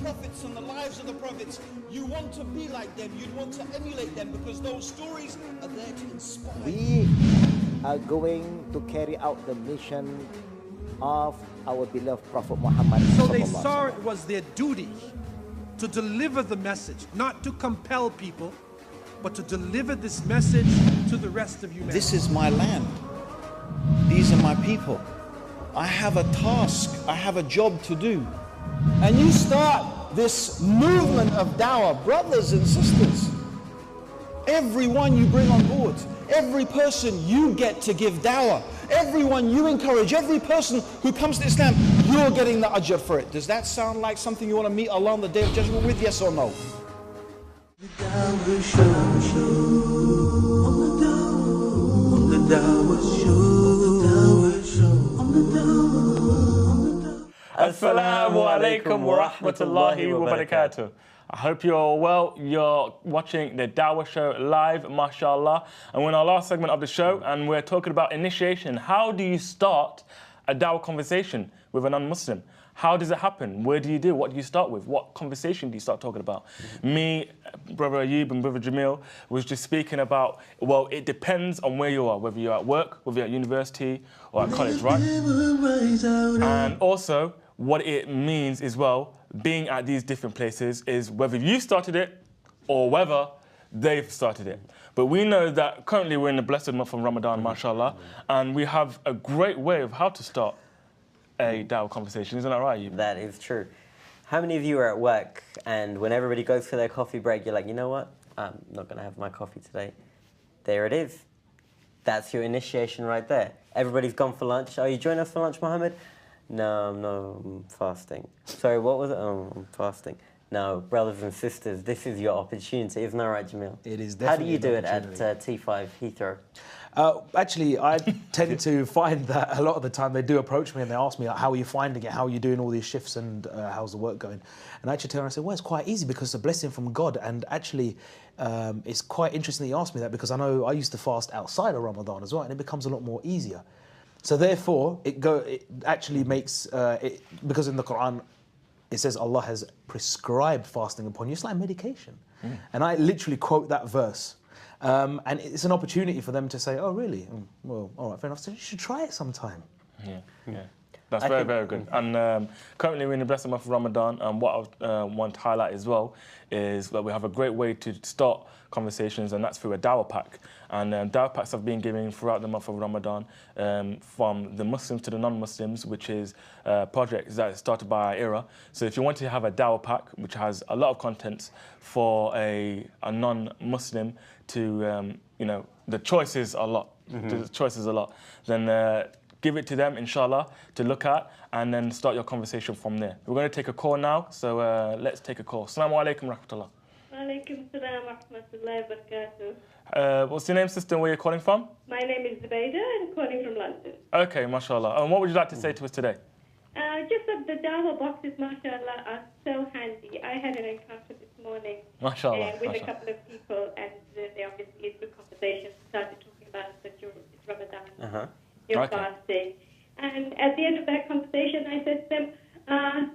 Prophets and the lives of the prophets, you want to be like them, you'd want to emulate them, because those stories are there to inspire. We are going to carry out the mission of our beloved Prophet Muhammad. So they saw it was their duty to deliver the message, not to compel people, but to deliver this message to the rest of humanity. This is my land. These are my people. I have a task, I have a job to do. And you start this movement of dawah, brothers and sisters. Everyone you bring on board, every person you get to give dawah, everyone you encourage, every person who comes to Islam, you're getting the ajr for it. Does that sound like something you want to meet Allah on the Day of Judgment with, yes or no? The Dawah Show, on the Dawah, on the Dawah Show, the Dawah Show, on the Dawah. Assalamu alaikum wa rahmatullahi wa barakatuh. I hope you're all well. You're watching the Dawah Show live, mashallah. And we're in our last segment of the show, and we're talking about initiation. How do you start a Dawah conversation with a non-Muslim? How does it happen? Where do you do? What do you start with? What conversation do you start talking about? Me, Brother Ayub and Brother Jamil was just speaking about, well, it depends on where you are, whether you're at work, whether you're at university or at college, right? And also, what it means as well, being at these different places, is whether you started it or whether they've started it. But we know that currently we're in the blessed month of Ramadan, mashallah, and we have a great way of how to start a Dawah conversation. Isn't that right, you? That is true. How many of you are at work and when everybody goes for their coffee break, you're like, you know what? I'm not going to have my coffee today. There it is. That's your initiation right there. Everybody's gone for lunch. Are you joining us for lunch, Mohammed? No, I'm fasting. Sorry, what was it? Oh, I'm fasting. No, brothers and sisters, this is your opportunity, isn't that right, Jamil? It is How do definitely you do it an at T5 Heathrow? Actually, I tend to find that a lot of the time they do approach me and they ask me, like, how are you finding it? How are you doing all these shifts and how's the work going? And I actually tell them, I say, well, it's quite easy because it's a blessing from God. And actually, it's quite interesting that you asked me that, because I know I used to fast outside of Ramadan as well, and it becomes a lot more easier. So therefore, it actually makes, because in the Quran, it says Allah has prescribed fasting upon you. It's like medication. And I literally quote that verse. And it's an opportunity for them to say, oh, really? Well, all right, fair enough. So you should try it sometime. Yeah. That's very, very good. And currently we're in the blessed month of Ramadan, and what I want to highlight as well is that we have a great way to start conversations, and that's through a Dawah pack. And Dawah packs have been given throughout the month of Ramadan from the Muslims to the non-Muslims, which is a project that is started by our era. So if you want to have a Dawah pack, which has a lot of contents for a non-Muslim to, you know, the choice is a lot. The choice is a lot. Then give it to them, inshallah, to look at, and then start your conversation from there. We're going to take a call now, so let's take a call. Assalamu alaikum rahmatullah. Walaikum salam wa rahmatullahi wa barakatuh. What's your name, sister, and where you're calling from? My name is Zubaydah, I'm calling from London. Okay, mashallah. And what would you like to say to us today? Just that the Dawah boxes, mashallah, are so handy. I had an encounter this morning Mashallah, with mashallah. a couple of people, and they obviously, in good conversation, started talking about that it's Ramadan, you're fasting. And at the end of that conversation, I said to them,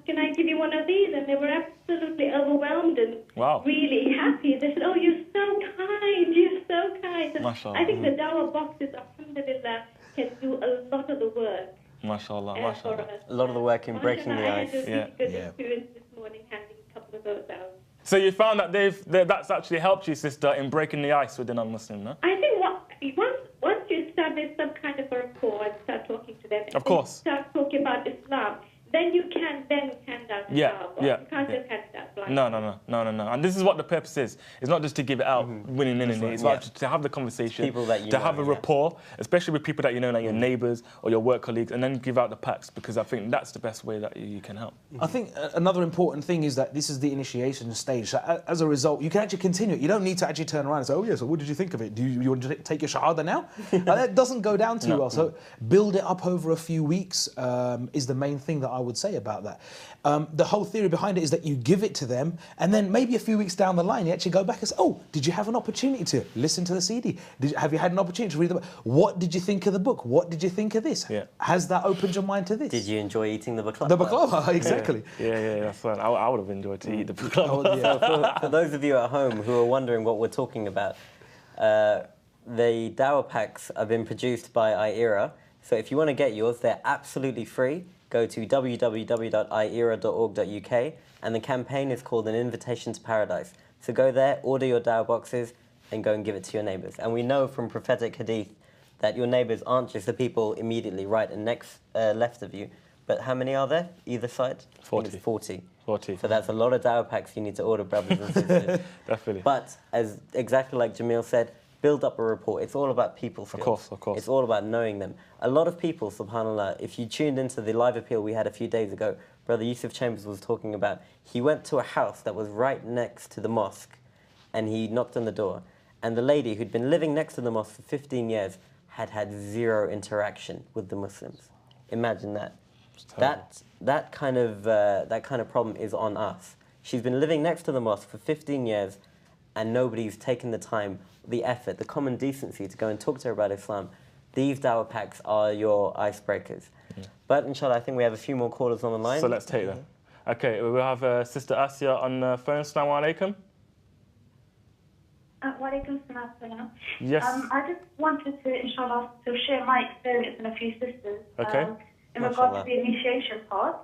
can I give you one of these? And they were absolutely overwhelmed and really happy. They said, oh, you're so kind, you're so kind. So I think the Dawah boxes, alhamdulillah, can do a lot of the work. Mashallah, mashallah. A lot of the work in breaking the ice. I had a good experience this morning handing a couple of those out. So you found that that's actually helped you, sister, in breaking the ice with the non-Muslim, no? I think once you establish some kind of a rapport and start talking to them, of course, start talking about Islam, then you can hand out the Dawah. You can't just hand it out blind. No. And this is what the purpose is. It's not just to give it out willy-nilly. It's about to have the conversation, people that you to have a rapport, especially with people that you know, like your neighbours or your work colleagues, and then give out the packs, because I think that's the best way that you can help. I think another important thing is that this is the initiation stage. So as a result, you can actually continue it. You don't need to actually turn around and say, oh, yeah, so what did you think of it? Do you want to take your shahada now? That doesn't go down too well. So build it up over a few weeks is the main thing that I would say about that. The whole theory behind it is that you give it to them, and then maybe a few weeks down the line, you actually go back and say, oh, did you have an opportunity to listen to the CD? Have you had an opportunity to read the book? What did you think of the book? What did you think of this? Has that opened your mind to this? Did you enjoy eating the baklava? The baklava, exactly. Yeah, that's fine. I would have enjoyed to eat the baklava. For those of you at home who are wondering what we're talking about, the Dawah packs have been produced by iEra. So if you want to get yours, they're absolutely free. Go to www.iera.org.uk, and the campaign is called An Invitation to Paradise. So go there, order your Dawah boxes, and go and give it to your neighbours. And we know from prophetic hadith that your neighbours aren't just the people immediately right and left of you, but how many are there either side? 40. I think it's 40. 40. So that's a lot of Dawah packs you need to order, brothers and sisters. Definitely. But as exactly like Jamil said, build up a rapport. It's all about people skills. Of course. It's all about knowing them. A lot of people, subhanAllah, if you tuned into the live appeal we had a few days ago, Brother Yusuf Chambers was talking about, he went to a house that was right next to the mosque, and he knocked on the door. And the lady who'd been living next to the mosque for 15 years had had zero interaction with the Muslims. Imagine that. That kind of problem is on us. She's been living next to the mosque for 15 years, and nobody's taken the time, the effort, the common decency to go and talk to her about Islam. These Dawah packs are your icebreakers. But inshallah, I think we have a few more callers on the line. So let's take them. Okay, we have Sister Asya on the phone. Assalamu alaikum. Walaikum salam. Yes. I just wanted to, inshallah, to share my experience and a few sisters in regard to the initiation part.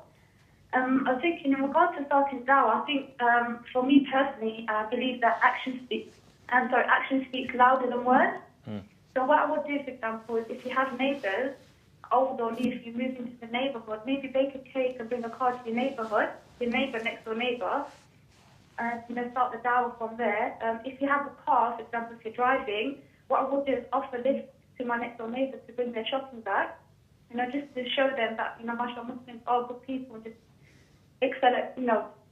I was thinking in regard to starting Dawah, I think for me personally, I believe that action speaks louder than words. So what I would do, for example, is if you have neighbours, old or new, if you move into the neighbourhood, maybe bake a cake and bring a card to your neighbourhood, your neighbour, next door neighbour, and start the Dawah from there. If you have a car, for example, if you're driving, what I would do is offer lifts to my next door neighbours to bring their shopping back, just to show them that, mashallah, Muslims are good people, and just excel at,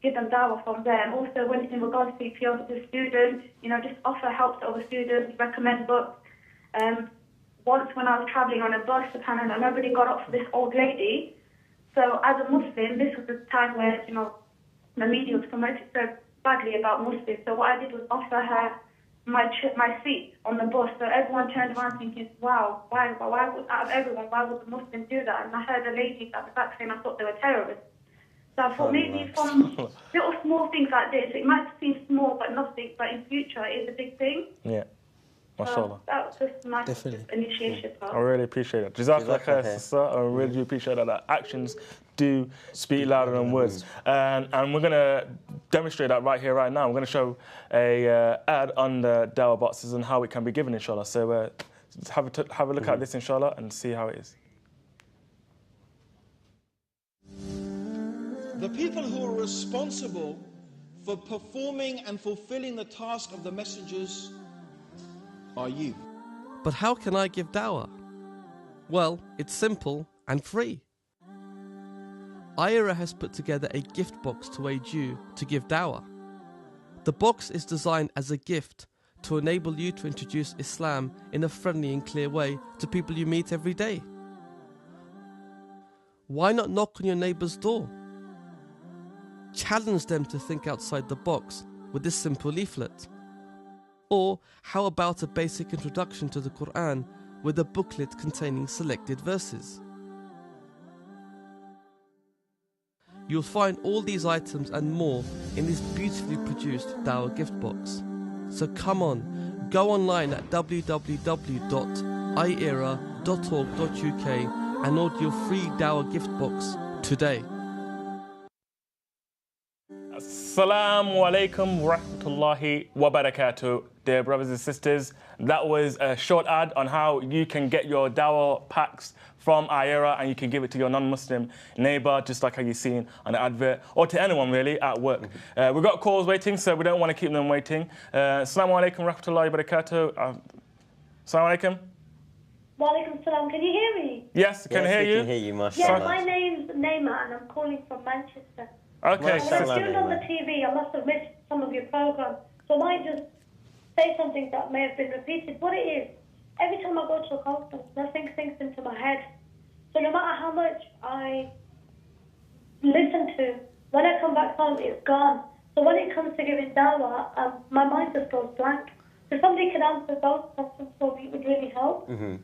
give them Dawah from there. And also, when in regards to if you're a student, just offer help to other students, recommend books. Once when I was travelling on a bus, subhanAllah, nobody got up for this old lady. So as a Muslim, this was the time where, the media was promoted so badly about Muslims. So what I did was offer her my seat on the bus. So everyone turned around thinking, wow, why would, out of everyone, why would the Muslim do that? And I heard a lady at the back saying I thought they were terrorists. So I thought maybe from little small things like this, it might seem small but nothing, but in future it is a big thing. Yeah. MashaAllah. That was just my initiation part. I really appreciate it. Jazakallah khair, sister. I really do appreciate that actions do speak louder than words. And we're going to demonstrate that right here, right now. We're going to show a ad on the Dawah boxes and how it can be given, inshallah. So have a look at this, inshallah, and see how it is. The people who are responsible for performing and fulfilling the task of the messengers are you. But how can I give dawah? Well, it's simple and free. IERA has put together a gift box to aid you to give dawah. The box is designed as a gift to enable you to introduce Islam in a friendly and clear way to people you meet every day. Why not knock on your neighbour's door? Challenge them to think outside the box with this simple leaflet. Or how about a basic introduction to the Quran with a booklet containing selected verses? You'll find all these items and more in this beautifully produced Dawah gift box. So come on, go online at www.iera.org.uk and order your free Dawah gift box today. Assalamu alaikum wa rahmatullahi wa barakatuh, dear brothers and sisters. That was a short ad on how you can get your Dawah packs from IERA and you can give it to your non-Muslim neighbour, just like how you've seen on the advert, or to anyone really at work. We've got calls waiting, so we don't want to keep them waiting. Assalamu alaikum wa rahmatullahi wa barakatuh. Assalamu alaikum. Wa alaikum salam. Can you hear me? Yes, can hear you. Can hear you, mashallah. Yeah, my name's Naima and I'm calling from Manchester. Okay. When I tuned on the TV, I must have missed some of your program, so I might just say something that may have been repeated. What it is, every time I go to a conference, nothing sinks into my head. So no matter how much I listen to, when I come back home, it's gone. So when it comes to giving dawah, my mind just goes blank. So if somebody could answer those questions for me, it would really help. Okay.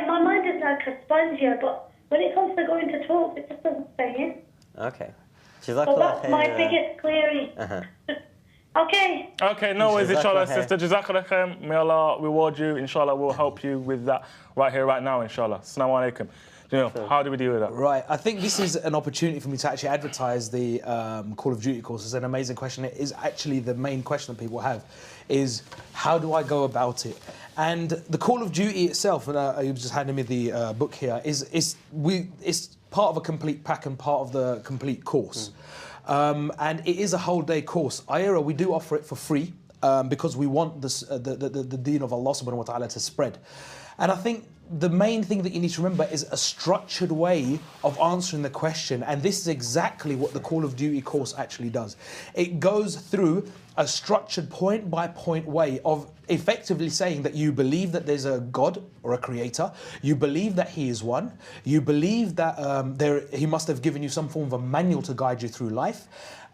My mind is like a sponge here, but when it comes to going to talk, it just doesn't stay in. Okay. So that's my biggest query. Okay. Okay, no worries, inshallah, sister. Jazakallah khair. May Allah reward you. Inshallah, we'll help you with that right here, right now, inshallah. Assalamu alaikum. You know, how do we deal with that? Right, I think this is an opportunity for me to actually advertise the Call of Duty course. It's an amazing question. It is actually the main question that people have, is how do I go about it? And the Call of Duty itself, and you just handed me the book here, it's part of a complete pack and part of the complete course. And it is a whole day course. IERA, we do offer it for free because we want this, the deen of Allah subhanahu wa ta'ala to spread. And I think the main thing that you need to remember is a structured way of answering the question, and this is exactly what the Call of Duty course actually does. It goes through a structured point-by-point way of effectively saying that you believe that there's a God or a creator, you believe that he is one, you believe that he must have given you some form of a manual to guide you through life,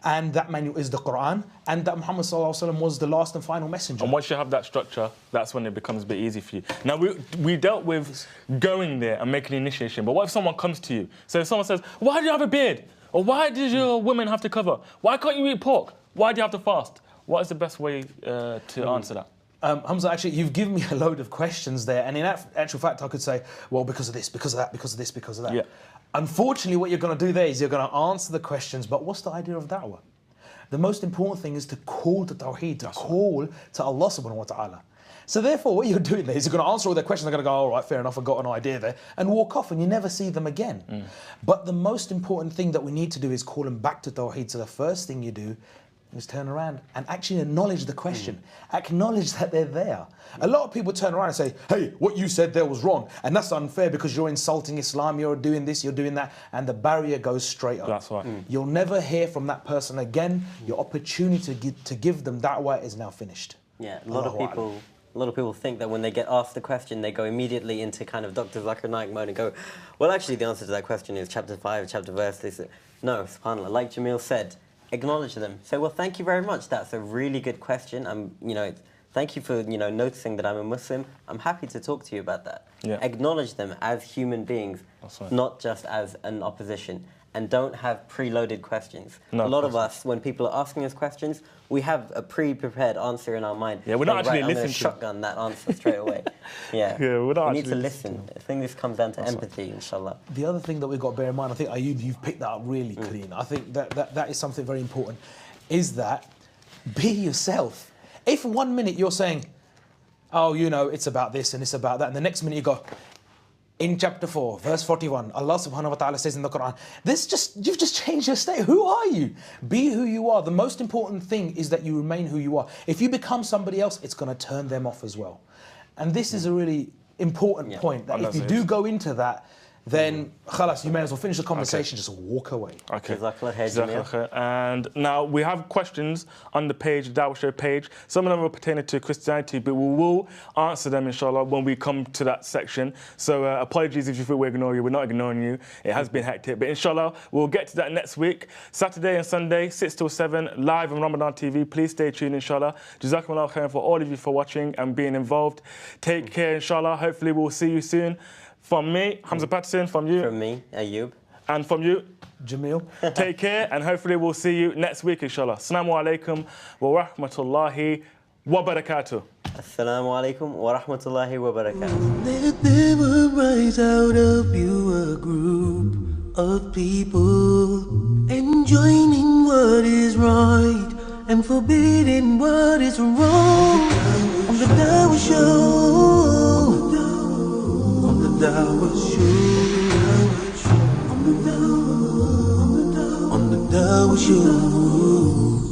and that manual is the Quran, and that Muhammad ﷺ was the last and final messenger. And once you have that structure, that's when it becomes a bit easy for you. Now, we dealt with going there and making an initiation, but what if someone comes to you? So if someone says, why do you have a beard? Or why did your women have to cover? Why can't you eat pork? Why do you have to fast? What is the best way to answer that? Hamza, actually, you've given me a load of questions there, and in actual fact, I could say, well, because of this, because of that, because of this, because of that. Yeah. Unfortunately, what you're going to do there is you're going to answer the questions, but what's the idea of da'wah? The most important thing is to call to Tawheed, to call to Allah subhanahu wa ta'ala. So therefore, what you're doing there is you're going to answer all their questions, they're going to go, all right, fair enough, I've got an idea there, and walk off, and you never see them again. But the most important thing that we need to do is call them back to Tawheed. So the first thing you do is turn around and actually acknowledge the question. Acknowledge that they're there. A lot of people turn around and say, hey, what you said there was wrong. And that's unfair because you're insulting Islam, you're doing this, you're doing that. And the barrier goes straight up. That's right. You'll never hear from that person again. Your opportunity to give them da'wah is now finished. Yeah, a lot of people think that when they get asked the question, they go immediately into kind of Dr. Zakir Naik mode and go, well, actually, the answer to that question is chapter 5, chapter verse. No, subhanAllah, like Jamil said, acknowledge them. Say, well, thank you very much. That's a really good question. Thank you for, noticing that I'm a Muslim. I'm happy to talk to you about that. Yeah. Acknowledge them as human beings, That's right. not just as an opposition. and don't have preloaded questions. A lot of us, when people are asking us questions, we have a pre-prepared answer in our mind. Yeah, we're not actually listening. I'm going to shotgun that answer straight away. Yeah, we're not. We need to listen. I think this comes down to empathy, inshallah. The other thing that we've got to bear in mind, I think Ayub, you've picked that up really clean. I think that is something very important. Is that be yourself. If 1 minute you're saying, oh, you know, it's about this and it's about that, and the next minute you go, in chapter 4, verse 41, Allah subhanahu wa ta'ala says in the Quran, you've just changed your state. Who are you? Be who you are. The most important thing is that you remain who you are. If you become somebody else, it's going to turn them off as well. And this is a really important point, that if you do go into that, then khalas, you may as well finish the conversation, just walk away. Okay. And now we have questions on the page, the Dawah Show page. Some of them are pertaining to Christianity, but we will answer them, inshallah, when we come to that section. So apologies if you feel we're ignoring you. We're not ignoring you. It has been hectic. But inshallah, we'll get to that next week. Saturday and Sunday, 6 till 7, live on Ramadan TV. Please stay tuned, inshallah. Jazakumullah khairan for all of you for watching and being involved. Take care, inshallah. Hopefully we'll see you soon. From me, Hamza Patterson. From you. From me, Ayub. And from you, Jamil. Take care, and hopefully we'll see you next week, inshallah. Assalamu alaikum wa rahmatullahi wa barakatuh. Assalamu alaikum wa rahmatullahi wa barakatuh. Let there rise out of you a group of people enjoining what is right and forbidding what is wrong. On the Dawah Show. Dawah Show. On the Dawah Show.